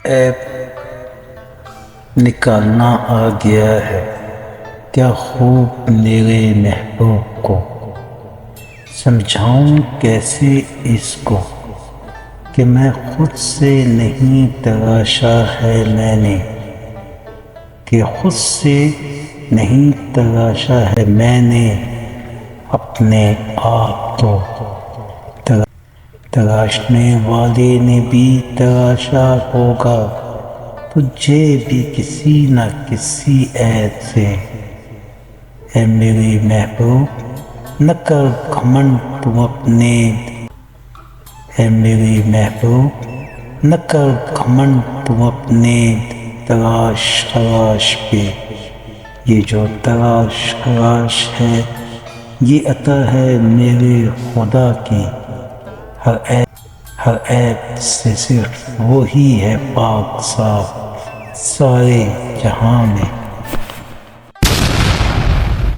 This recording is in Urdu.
ایپ نکالنا آ گیا ہے، کیا خوب میرے محبوب کو سمجھاؤں کیسے اس کو کہ میں خود سے نہیں تراشا ہے میں نے، کہ خود سے نہیں تراشا ہے میں نے اپنے آپ کو، تراشنے والے نے بھی تراشا ہوگا تجھے بھی کسی نہ کسی عیب سے۔ اے میری محبوب نہ کر گھمنڈ تو اپنے، اے میری محبوب نہ کر گھمنڈ تو اپنے تراش خراش پہ، یہ جو تراش خراش ہے یہ عطا ہے میرے خدا کی، ہر عیب سے صرف وہی ہے پاک صاف سارے جہاں میں۔